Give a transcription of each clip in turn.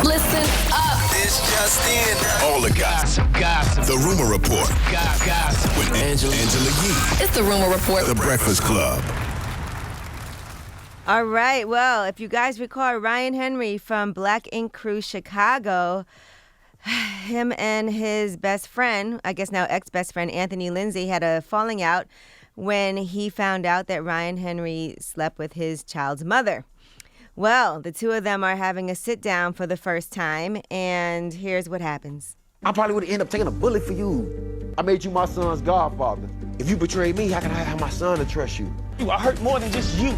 Listen up. This just in. All the gossip. The Rumor Report. Gossip. With Angela Yee. It's the Rumor Report. The Breakfast Club. All right. Well, if you guys recall, Ryan Henry from Black Ink Crew Chicago, him and his best friend, I guess now ex-best friend, Anthony Lindsay, had a falling out when he found out that Ryan Henry slept with his child's mother. Well, the two of them are having a sit down for the first time, and here's what happens. I probably would end up taking a bullet for you. I made you my son's godfather. If you betray me, how can I have my son to trust you? I hurt more than just you.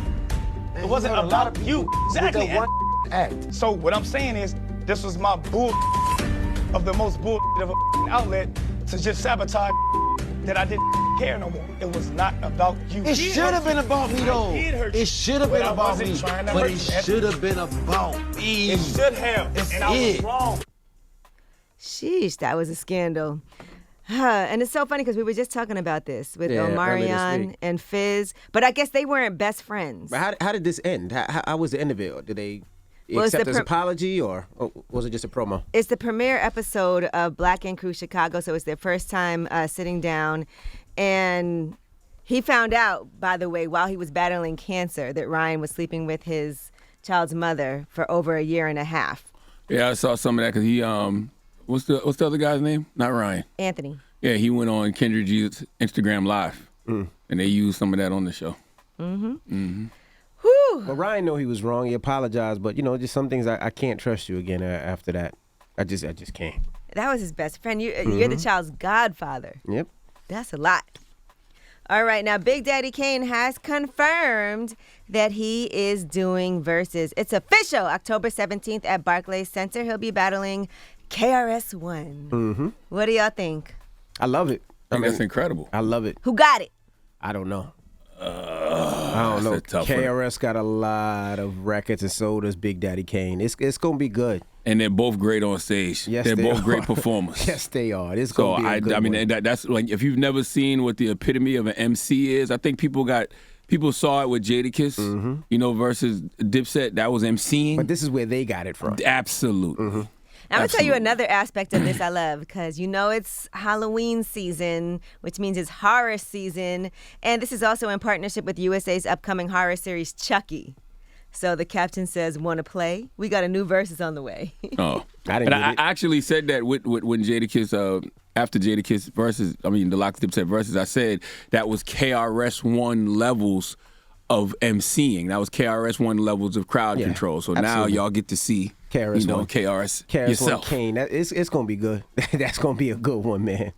Man, It wasn't you hurt a lot about of you. people Exactly. with that one act. So what I'm saying is, this was my bull of the most bull of a outlet to just sabotage that I didn't care no more. It was not about you. It should have been about me, though. I did hurt you, It should have but been I about wasn't me. trying to But hurt it you. should have been about me. It should have. It's and I was it. wrong. Sheesh, that was a scandal. And it's so funny because we were just talking about this with earlier this Omarion week. and Fizz, but I guess they weren't best friends. But how did this end? How was the end of it? Did they Well, it's accept the his apology, or was it just a promo? It's the premiere episode of Black Ink Crew Chicago, so it's their first time sitting down. And he found out, by the way, while he was battling cancer, that Ryan was sleeping with his child's mother for over a year and a half. Yeah, I saw some of that because he, what's the other guy's name? Not Ryan. Anthony. Yeah, he went on Kendra G's Instagram Live, and they used some of that on the show. Whew. Well, Ryan knew he was wrong. He apologized, but just some things I can't trust you again after that. I just can't. That was his best friend. You're the child's godfather. Yep. That's a lot. All right, now Big Daddy Kane has confirmed that he is doing Versus. It's official, October 17th at Barclays Center. He'll be battling KRS-One. Mm-hmm. What do y'all think? I love it. I think that's incredible. I love it. Who got it? I don't know. I don't know. That's a tough one. KRS got a lot of records, and so does Big Daddy Kane. It's gonna be good. And they're both great on stage. Yes, they're they both are. great performers. Yes, they are. It's So gonna be a good I mean, one. that's like if you've never seen what the epitome of an MC is, I think people saw it with Jadakiss, versus Dipset. That was MCing. But this is where they got it from. Absolutely. I'm going to tell you another aspect of this I love because it's Halloween season, which means it's horror season. And this is also in partnership with USA's upcoming horror series, Chucky. So the captain says, want to play? We got a new Versus on the way. Oh, I didn't and get it. I actually said that when Jadakiss, after Jadakiss the Lock Dipset Versus, I said that was KRS-One levels of MCing. That was KRS-One levels of crowd control. So now absolutely. y'all get to see KRS-One. KRS KRS-One yourself. Kane. It's gonna be good. That's gonna be a good one, man.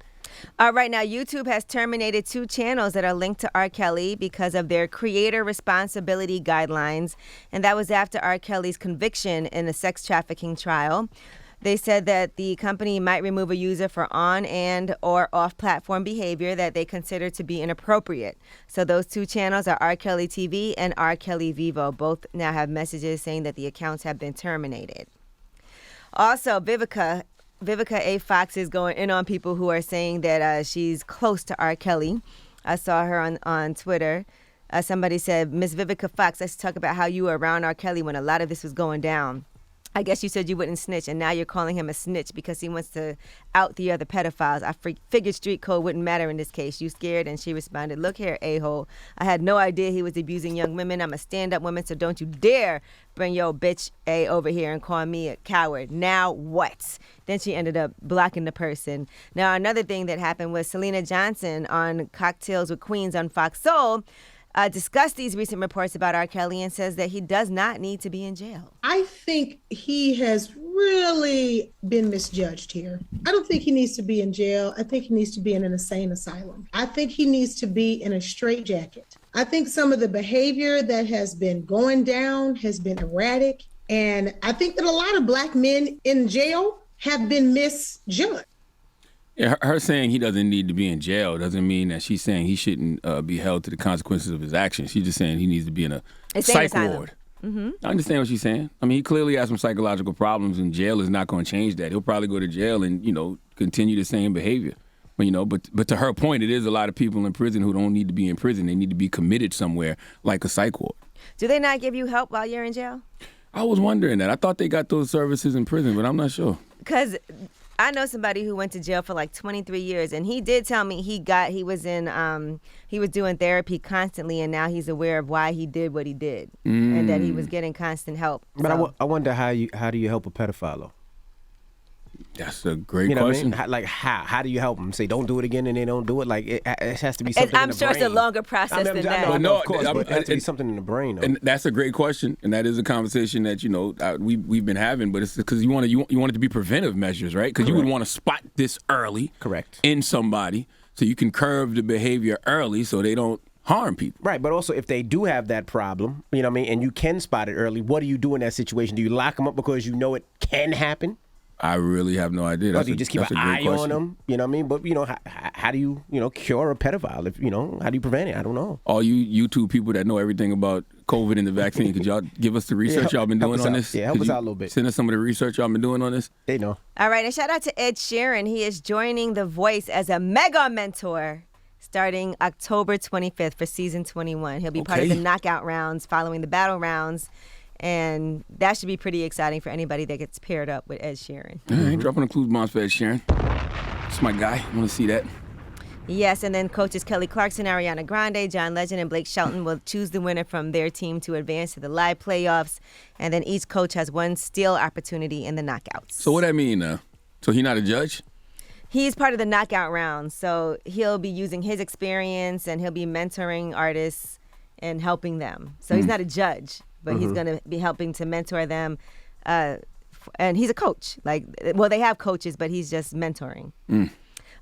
All right, now YouTube has terminated 2 channels that are linked to R. Kelly because of their creator responsibility guidelines, and that was after R. Kelly's conviction in a sex trafficking trial. They said that the company might remove a user for on and or off-platform behavior that they consider to be inappropriate. So those 2 channels are R. Kelly TV and R. Kelly Vivo. Both now have messages saying that the accounts have been terminated. Also, Vivica A. Fox is going in on people who are saying that she's close to R. Kelly. I saw her on Twitter. Somebody said, Miss Vivica Fox, let's talk about how you were around R. Kelly when a lot of this was going down. I guess you said you wouldn't snitch, and now you're calling him a snitch because he wants to out the other pedophiles. I figured street code wouldn't matter in this case. You scared? And she responded, look here, a-hole. I had no idea he was abusing young women. I'm a stand-up woman, so don't you dare bring your bitch A over here and call me a coward. Now what? Then she ended up blocking the person. Now, another thing that happened was Syleena Johnson on Cocktails with Queens on Fox Soul discussed these recent reports about R. Kelly and says that he does not need to be in jail. I think he has really been misjudged here. I don't think he needs to be in jail. I think he needs to be in an insane asylum. I think he needs to be in a straitjacket. I think some of the behavior that has been going down has been erratic. And I think that a lot of Black men in jail have been misjudged. Yeah, her saying he doesn't need to be in jail doesn't mean that she's saying he shouldn't be held to the consequences of his actions. She's just saying he needs to be in a psych ward. I understand what she's saying. I mean, he clearly has some psychological problems, and jail is not going to change that. He'll probably go to jail and, continue the same behavior. But to her point, it is a lot of people in prison who don't need to be in prison. They need to be committed somewhere like a psych ward. Do they not give you help while you're in jail? I was wondering that. I thought they got those services in prison, but I'm not sure. Because I know somebody who went to jail for like 23 years, and he did tell me he was doing therapy constantly, and now he's aware of why he did what he did, and that he was getting constant help. But So- I wonder how do you help a pedophile though? That's a great You know question. what I mean? Like how do you help them? Say don't do it again, and they don't do it. Like it has to be something. I'm in the sure it's a brain. longer process than that. I know, No, of course, I'm- but it has to be and- something in the brain though. And that's a great question, and that is a conversation that we've been having. But it's because you want it to be preventive measures, right? Because you would want to spot this early, Correct, in somebody, so you can curb the behavior early, so they don't harm people. Right, but also if they do have that problem, you know what I mean, and you can spot it early, what do you do in that situation? Do you lock them up because you know it can happen? I really have no idea. Or do you just keep an eye on them? You know what I mean? But how do you cure a pedophile? If how do you prevent it? I don't know. All you YouTube people that know everything about COVID and the vaccine, could y'all give us the research y'all been doing on this? Yeah, help Could us you out a little bit. Send us some of the research y'all been doing on this. They know. All right, and shout out to Ed Sheeran. He is joining The Voice as a mega mentor starting October 25th for season 21. He'll be part of the knockout rounds following the battle rounds. And that should be pretty exciting for anybody that gets paired up with Ed Sheeran. All right, dropping the clues bombs for Ed Sheeran. It's my guy. I want to see that. Yes, and then coaches Kelly Clarkson, Ariana Grande, John Legend, and Blake Shelton will choose the winner from their team to advance to the live playoffs. And then each coach has one steal opportunity in the knockouts. So what that mean? So he not a judge? He's part of the knockout round, so he'll be using his experience and he'll be mentoring artists and helping them. So he's not a judge, but he's going to be helping to mentor them. And he's a coach. They have coaches, but he's just mentoring.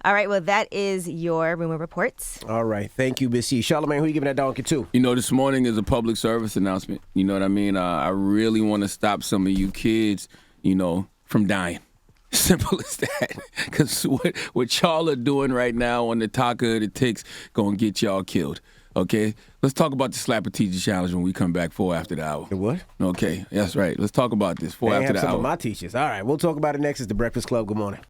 All right, well, that is your Rumor Reports. All right, thank you, Miss C. Charlamagne, who you giving that donkey to? This morning is a public service announcement. You know what I mean? I really want to stop some of you kids, from dying. Simple as that. Because what y'all are doing right now on the Taka of the Ticks going to get y'all killed. Okay? Let's talk about the Slap a Teacher Challenge when we come back 4 after the hour. The what? Okay, that's right. Let's talk about this 4 after the some hour. of my teachers. All right, we'll talk about it next. It's The Breakfast Club. Good morning.